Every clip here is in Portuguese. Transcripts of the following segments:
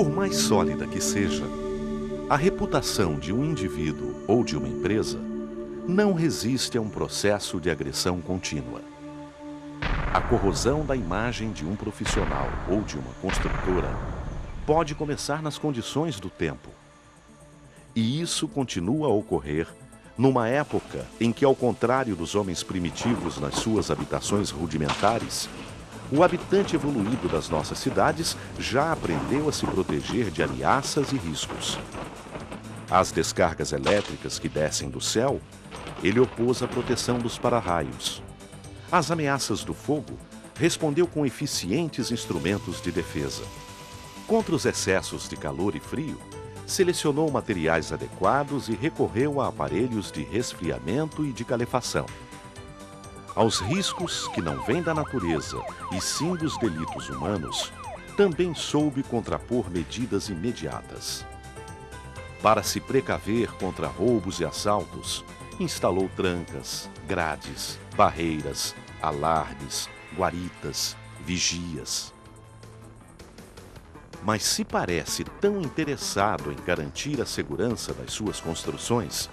Por mais sólida que seja, a reputação de um indivíduo ou de uma empresa não resiste a um processo de agressão contínua. A corrosão da imagem de um profissional ou de uma construtora pode começar nas condições do tempo. E isso continua a ocorrer numa época em que, ao contrário dos homens primitivos nas suas habitações rudimentares, o habitante evoluído das nossas cidades já aprendeu a se proteger de ameaças e riscos. Às descargas elétricas que descem do céu, ele opôs a proteção dos para-raios. Às ameaças do fogo, respondeu com eficientes instrumentos de defesa. Contra os excessos de calor e frio, selecionou materiais adequados e recorreu a aparelhos de resfriamento e de calefação. Aos riscos que não vêm da natureza e sim dos delitos humanos, também soube contrapor medidas imediatas. Para se precaver contra roubos e assaltos, instalou trancas, grades, barreiras, alarmes, guaritas, vigias. Mas se parece tão interessado em garantir a segurança das suas construções,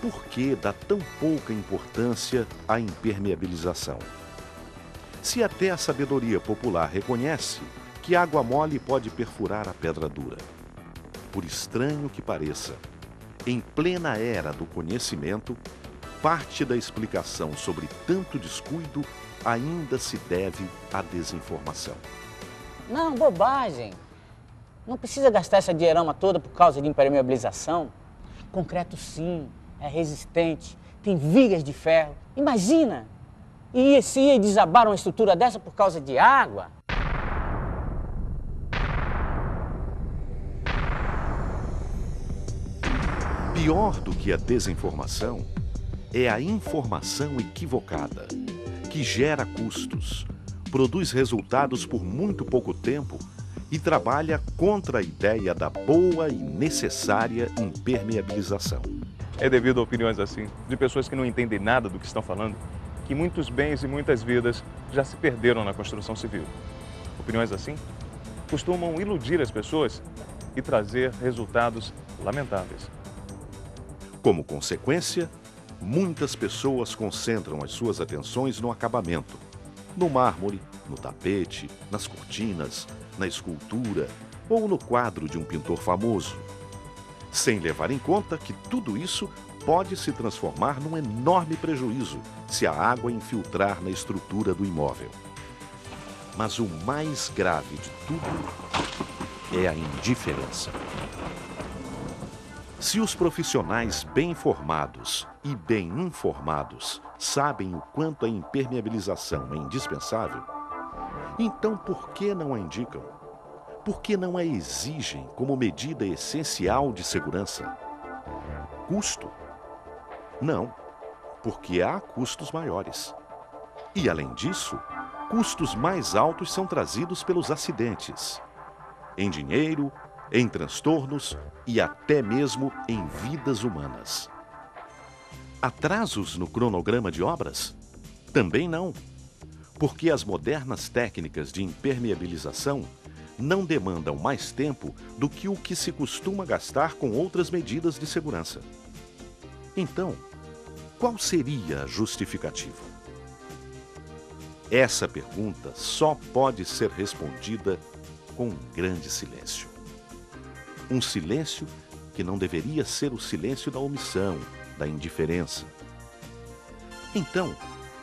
por que dá tão pouca importância à impermeabilização? Se até a sabedoria popular reconhece que água mole pode perfurar a pedra dura. Por estranho que pareça, em plena era do conhecimento, parte da explicação sobre tanto descuido ainda se deve à desinformação. Não, bobagem. Não precisa gastar essa dinheirama toda por causa de impermeabilização. Concreto sim, é resistente, tem vigas de ferro. Imagina! E se ia desabar uma estrutura dessa por causa de água? Pior do que a desinformação é a informação equivocada, que gera custos, produz resultados por muito pouco tempo e trabalha contra a ideia da boa e necessária impermeabilização. É devido a opiniões assim, de pessoas que não entendem nada do que estão falando, que muitos bens e muitas vidas já se perderam na construção civil. Opiniões assim costumam iludir as pessoas e trazer resultados lamentáveis. Como consequência, muitas pessoas concentram as suas atenções no acabamento, no mármore, no tapete, nas cortinas, na escultura ou no quadro de um pintor famoso, sem levar em conta que tudo isso pode se transformar num enorme prejuízo se a água infiltrar na estrutura do imóvel. Mas o mais grave de tudo é a indiferença. Se os profissionais bem formados e bem informados sabem o quanto a impermeabilização é indispensável, então por que não a indicam? Por que não a exigem como medida essencial de segurança? Custo? Não, porque há custos maiores. E, além disso, custos mais altos são trazidos pelos acidentes. Em dinheiro, em transtornos e até mesmo em vidas humanas. Atrasos no cronograma de obras? Também não, porque as modernas técnicas de impermeabilização não demandam mais tempo do que o que se costuma gastar com outras medidas de segurança. Então, qual seria a justificativa? Essa pergunta só pode ser respondida com um grande silêncio. Um silêncio que não deveria ser o silêncio da omissão, da indiferença. Então,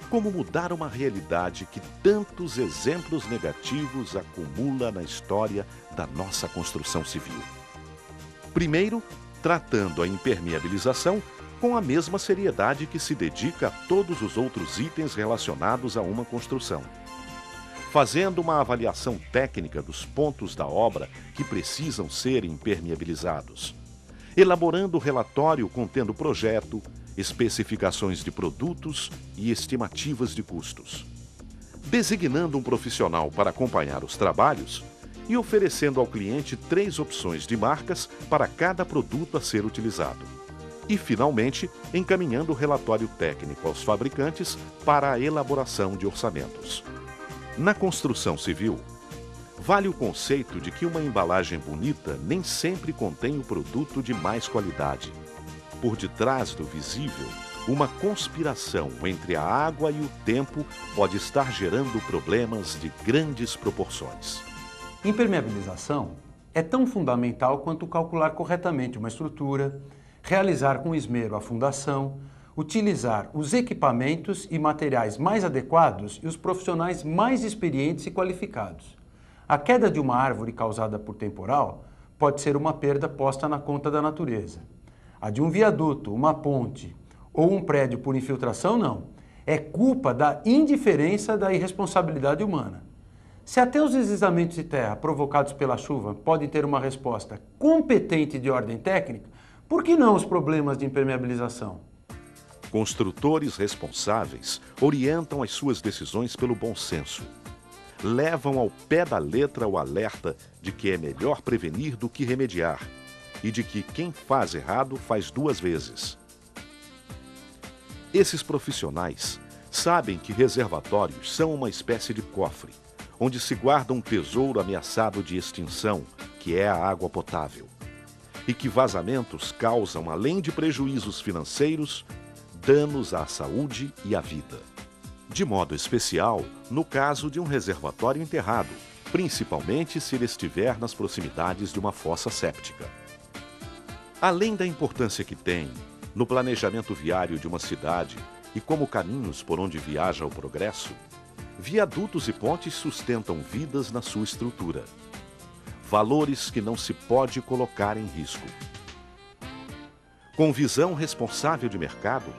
como mudar uma realidade que tantos exemplos negativos acumula na história da nossa construção civil? Primeiro, tratando a impermeabilização com a mesma seriedade que se dedica a todos os outros itens relacionados a uma construção. Fazendo uma avaliação técnica dos pontos da obra que precisam ser impermeabilizados, elaborando o relatório contendo projeto, especificações de produtos e estimativas de custos, designando um profissional para acompanhar os trabalhos e oferecendo ao cliente 3 opções de marcas para cada produto a ser utilizado. E, finalmente, encaminhando o relatório técnico aos fabricantes para a elaboração de orçamentos. Na construção civil, Vale o conceito de que uma embalagem bonita nem sempre contém o produto de mais qualidade. Por detrás do visível, uma conspiração entre a água e o tempo pode estar gerando problemas de grandes proporções. Impermeabilização é tão fundamental quanto calcular corretamente uma estrutura, realizar com esmero a fundação, utilizar os equipamentos e materiais mais adequados e os profissionais mais experientes e qualificados. A queda de uma árvore causada por temporal pode ser uma perda posta na conta da natureza. A de um viaduto, uma ponte ou um prédio por infiltração, não. É culpa da indiferença da irresponsabilidade humana. Se até os deslizamentos de terra provocados pela chuva podem ter uma resposta competente de ordem técnica, por que não os problemas de impermeabilização? Construtores responsáveis orientam as suas decisões pelo bom senso. Levam ao pé da letra o alerta de que é melhor prevenir do que remediar e de que quem faz errado faz duas vezes. Esses profissionais sabem que reservatórios são uma espécie de cofre, onde se guarda um tesouro ameaçado de extinção, que é a água potável, e que vazamentos causam, além de prejuízos financeiros, danos à saúde e à vida. De modo especial, no caso de um reservatório enterrado, principalmente se ele estiver nas proximidades de uma fossa séptica. Além da importância que tem no planejamento viário de uma cidade e como caminhos por onde viaja o progresso, viadutos e pontes sustentam vidas na sua estrutura. Valores que não se pode colocar em risco. Com visão responsável de mercado,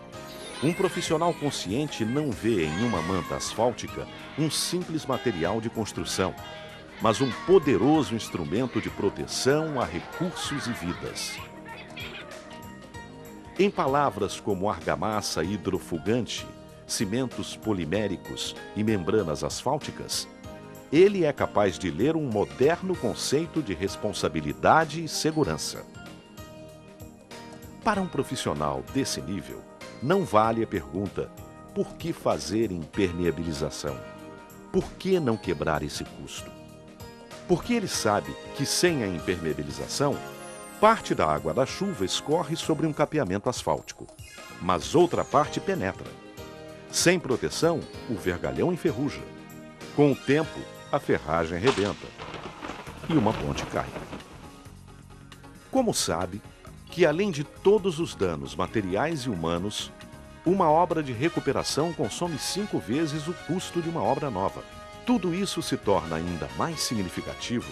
um profissional consciente não vê em uma manta asfáltica um simples material de construção, mas um poderoso instrumento de proteção a recursos e vidas. Em palavras como argamassa hidrofugante, cimentos poliméricos e membranas asfálticas, ele é capaz de ler um moderno conceito de responsabilidade e segurança. Para um profissional desse nível, não vale a pergunta: por que fazer impermeabilização? Por que não quebrar esse custo? Porque ele sabe que sem a impermeabilização, parte da água da chuva escorre sobre um capeamento asfáltico, mas outra parte penetra. Sem proteção, o vergalhão enferruja. Com o tempo, a ferragem arrebenta e uma ponte cai. Como sabe que, além de todos os danos materiais e humanos, uma obra de recuperação consome 5 vezes o custo de uma obra nova? Tudo isso se torna ainda mais significativo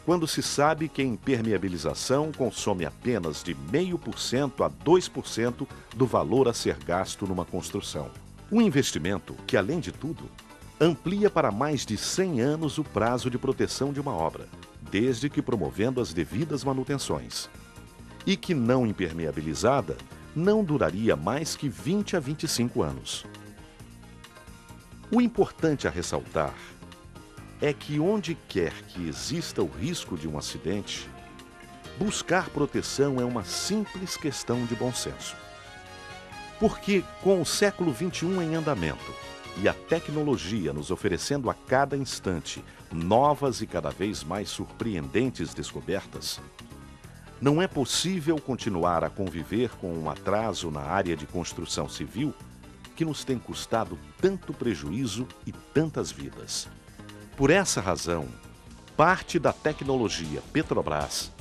quando se sabe que a impermeabilização consome apenas de 0,5% a 2% do valor a ser gasto numa construção. Um investimento que, além de tudo, amplia para mais de 100 anos o prazo de proteção de uma obra, desde que promovendo as devidas manutenções. E que, não impermeabilizada, não duraria mais que 20 a 25 anos. O importante a ressaltar é que, onde quer que exista o risco de um acidente, buscar proteção é uma simples questão de bom senso. Porque, com o século XXI em andamento e a tecnologia nos oferecendo a cada instante novas e cada vez mais surpreendentes descobertas, não é possível continuar a conviver com um atraso na área de construção civil que nos tem custado tanto prejuízo e tantas vidas. Por essa razão, parte da tecnologia Petrobras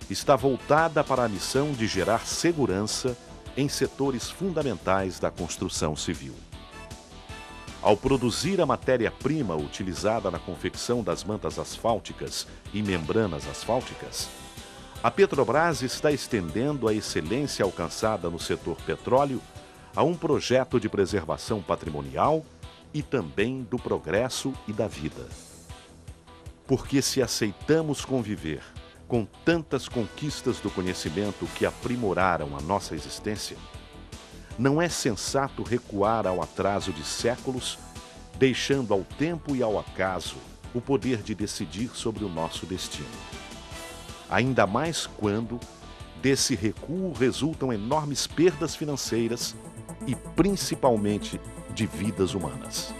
está voltada para a missão de gerar segurança em setores fundamentais da construção civil. Ao produzir a matéria-prima utilizada na confecção das mantas asfálticas e membranas asfálticas, a Petrobras está estendendo a excelência alcançada no setor petróleo a um projeto de preservação patrimonial e também do progresso e da vida. Porque se aceitamos conviver com tantas conquistas do conhecimento que aprimoraram a nossa existência, não é sensato recuar ao atraso de séculos, deixando ao tempo e ao acaso o poder de decidir sobre o nosso destino. Ainda mais quando desse recuo resultam enormes perdas financeiras e principalmente de vidas humanas.